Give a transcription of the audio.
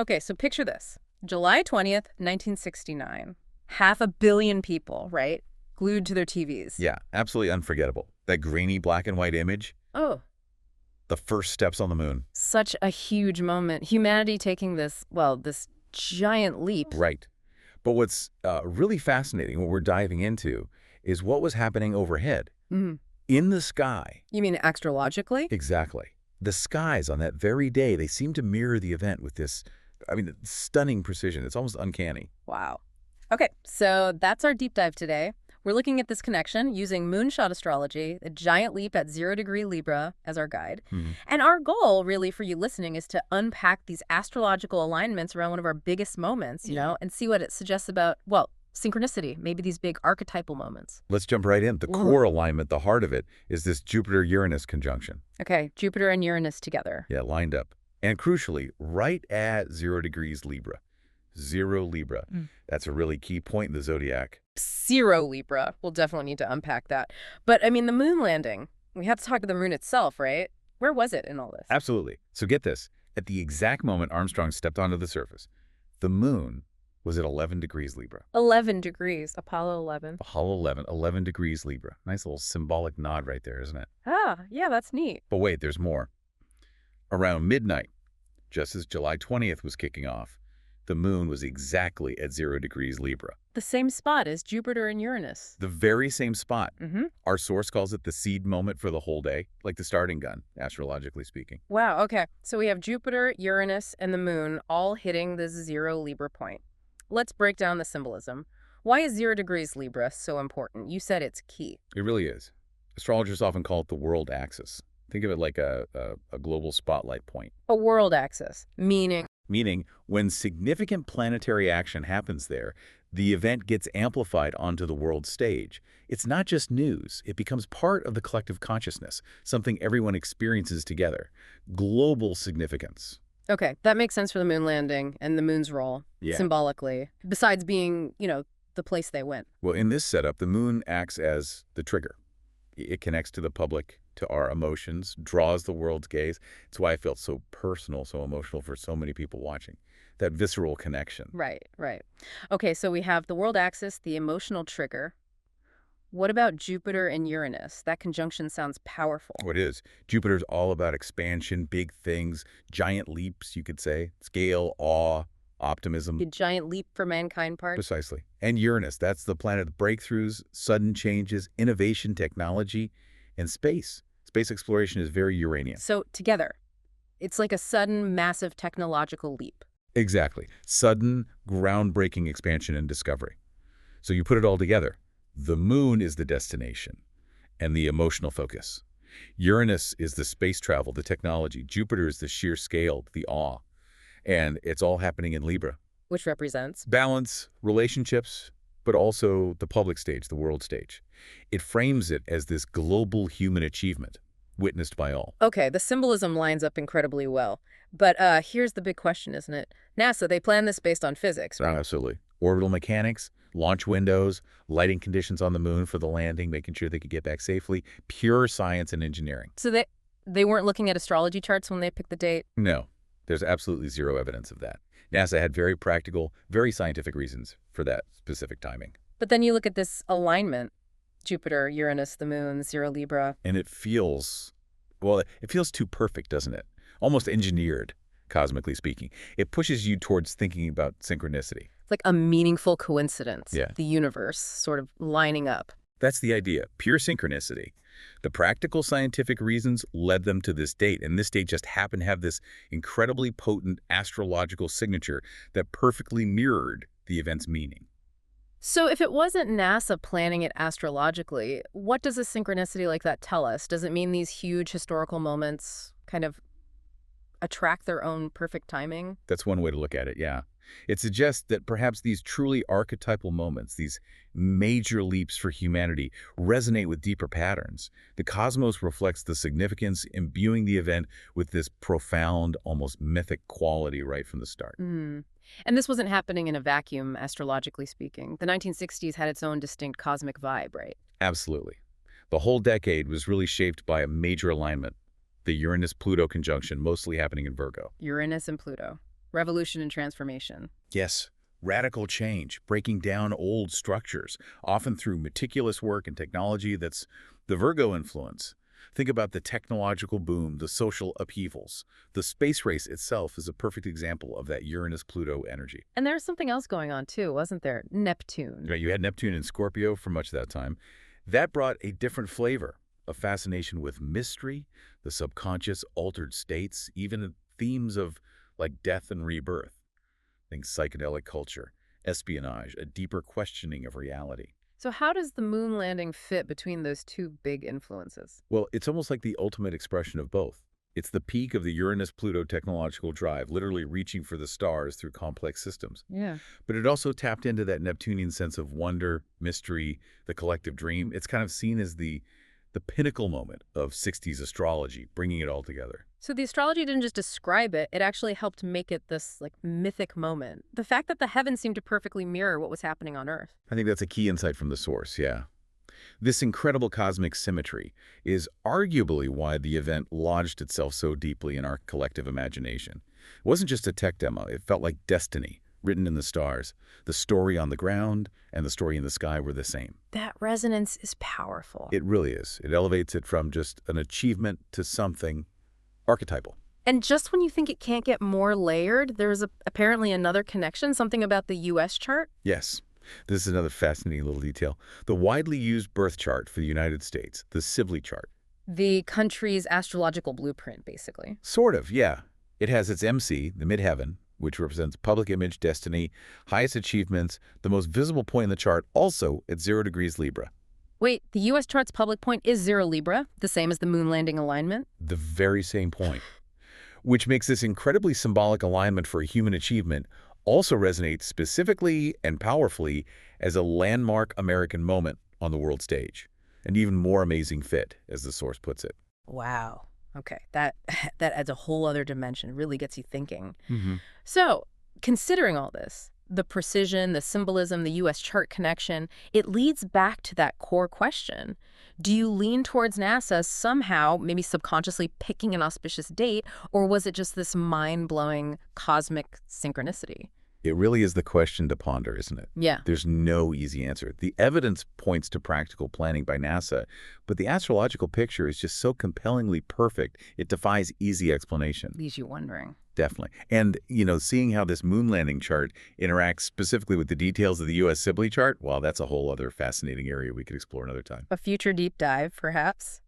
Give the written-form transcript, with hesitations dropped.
Okay, so picture this. July 20th, 1969. 500 million people, right? Glued to their TVs. Yeah, absolutely unforgettable. That grainy black and white image, Oh, the first steps on the moon. such a huge moment. Humanity taking this, well, this giant leap. Right. But what's really fascinating, what we're diving into, is what was happening overhead. Mhm. In the sky. You mean astrologically? Exactly. The skies on that very day, they seem to mirror the event with this, stunning precision. It's almost uncanny. Wow. Okay, so that's our deep dive today. We're looking at this connection using moonshot astrology, a giant leap at 0 degree Libra, as our guide. Mhm. And our goal, really, for you listening, is to unpack these astrological alignments around one of our biggest moments, and see what it suggests about, well, synchronicity, maybe these big archetypal moments. Let's jump right in. The Whoa. core alignment, the heart of it, is this Jupiter-Uranus conjunction. Okay, Jupiter and Uranus together. Yeah, lined up. And crucially, right at 0 degrees Libra. 0 Libra. That's a really key point in the zodiac. 0 Libra. We'll definitely need to unpack that. But, I mean, the moon landing, we have to talk to the moon itself, right? Where was it in all this? Absolutely. So get this. At the exact moment Armstrong stepped onto the surface, the moon was at 11 degrees Libra. 11 degrees. Apollo 11. Apollo 11, 11 degrees Libra. Nice little symbolic nod right there, isn't it? Ah, yeah, that's neat. But wait, there's more. Around midnight, just as July 20th was kicking off, the moon was exactly at 0 degrees Libra. The same spot as Jupiter and Uranus. The very same spot. Mm-hmm. Our source calls it the seed moment for the whole day, like the starting gun, astrologically speaking. Wow, okay. So we have Jupiter, Uranus, and the moon all hitting this 0 Libra point. Let's break down the symbolism. Why is 0 degrees Libra so important? You said it's key. It really is. Astrologers often call it the world axis. Think of it like a global spotlight point. A world axis, meaning? Meaning, when significant planetary action happens there, the event gets amplified onto the world stage. It's not just news. It becomes part of the collective consciousness, something everyone experiences together. Global significance. Okay, that makes sense for the moon landing and the moon's role, Yeah. symbolically, besides being, the place they went. Well, in this setup, the moon acts as the trigger. It connects to the public, to our emotions, draws the world's gaze. It's why I felt so personal, so emotional for so many people watching. That visceral connection. Right, right. Okay, so we have the world axis, the emotional trigger. What about Jupiter and Uranus? That conjunction sounds powerful. What is? Jupiter's all about expansion, big things, giant leaps, you could say. Scale, awe, optimism. The giant leap for mankind part. Precisely. And Uranus, that's the planet of breakthroughs, sudden changes, innovation, technology, and space. Space exploration is very Uranian. So together, it's like a sudden, massive technological leap. Exactly. Sudden, groundbreaking expansion and discovery. So you put it all together. The moon is the destination and the emotional focus. Uranus is the space travel, the technology. Jupiter is the sheer scale, the awe. And it's all happening in Libra. Which represents? Balance, relationships, but also the public stage, the world stage. It frames it as this global human achievement, witnessed by all. Okay, the symbolism lines up incredibly well. But here's the big question, isn't it? NASA, they planned this based on physics, right? Absolutely. Orbital mechanics, launch windows, lighting conditions on the moon for the landing, making sure they could get back safely, pure science and engineering. So they weren't looking at astrology charts when they picked the date? No, there's absolutely zero evidence of that. NASA had very practical, very scientific reasons for that specific timing. But then you look at this alignment, Jupiter, Uranus, the moon, 0 Libra. And it feels too perfect, doesn't it? Almost engineered, cosmically speaking. It pushes you towards thinking about synchronicity. It's like a meaningful coincidence. Yeah. The universe sort of lining up. That's the idea, pure synchronicity. The practical scientific reasons led them to this date, and this date just happened to have this incredibly potent astrological signature that perfectly mirrored the event's meaning. So if it wasn't NASA planning it astrologically, what does a synchronicity like that tell us? Does it mean these huge historical moments kind of attract their own perfect timing? That's one way to look at it, yeah. It suggests that perhaps these truly archetypal moments, these major leaps for humanity, resonate with deeper patterns. The cosmos reflects the significance, imbuing the event with this profound, almost mythic quality right from the start. And this wasn't happening in a vacuum, astrologically speaking. The 1960s had its own distinct cosmic vibe, right? Absolutely. The whole decade was really shaped by a major alignment, the Uranus-Pluto conjunction, mostly happening in Virgo. Uranus and Pluto. Revolution and transformation. Yes, radical change, breaking down old structures, often through meticulous work and technology. That's the Virgo influence. Think about the technological boom, the social upheavals. The space race itself is a perfect example of that Uranus-Pluto energy. And there's something else going on too, wasn't there? Neptune. Right, you had Neptune in Scorpio for much of that time. That brought a different flavor, a fascination with mystery, the subconscious, altered states, even themes of like death and rebirth. Think psychedelic culture, espionage, a deeper questioning of reality. So how does the moon landing fit between those two big influences? Well, it's almost like the ultimate expression of both. It's the peak of the Uranus-Pluto technological drive, literally reaching for the stars through complex systems. Yeah. But it also tapped into that Neptunian sense of wonder, mystery, the collective dream. It's kind of seen as the pinnacle moment of 60s astrology, bringing it all together. So the astrology didn't just describe it, it actually helped make it this like mythic moment. The fact that the heavens seemed to perfectly mirror what was happening on Earth. I think that's a key insight from the source, yeah. This incredible cosmic symmetry is arguably why the event lodged itself so deeply in our collective imagination. It wasn't just a tech demo, it felt like destiny, written in the stars. The story on the ground and the story in the sky were the same. That resonance is powerful. It really is. It elevates it from just an achievement to something archetypal. And just when you think it can't get more layered, there's apparently another connection, something about the U.S. chart. Yes. This is another fascinating little detail. The widely used birth chart for the United States, the Sibly chart. The country's astrological blueprint, basically. Sort of, yeah. It has its MC, the Midheaven, which represents public image, destiny, highest achievements, the most visible point in the chart, also at 0 degrees Libra. Wait, the U.S. chart's public point is 0 Libra, the same as the moon landing alignment? The very same point. Which makes this incredibly symbolic alignment for a human achievement also resonate specifically and powerfully as a landmark American moment on the world stage. An even more amazing fit, as the source puts it. Wow. Okay, that adds a whole other dimension, really gets you thinking. Mm-hmm. So, considering all this, the precision, the symbolism, the U.S. chart connection, it leads back to that core question. Do you lean towards NASA somehow, maybe subconsciously picking an auspicious date, or was it just this mind-blowing cosmic synchronicity? It really is the question to ponder, isn't it? Yeah. There's no easy answer. The evidence points to practical planning by NASA, but the astrological picture is just so compellingly perfect, it defies easy explanation. Leaves you wondering. Definitely. And, seeing how this moon landing chart interacts specifically with the details of the U.S. Sibly chart, well, that's a whole other fascinating area we could explore another time. A future deep dive, perhaps?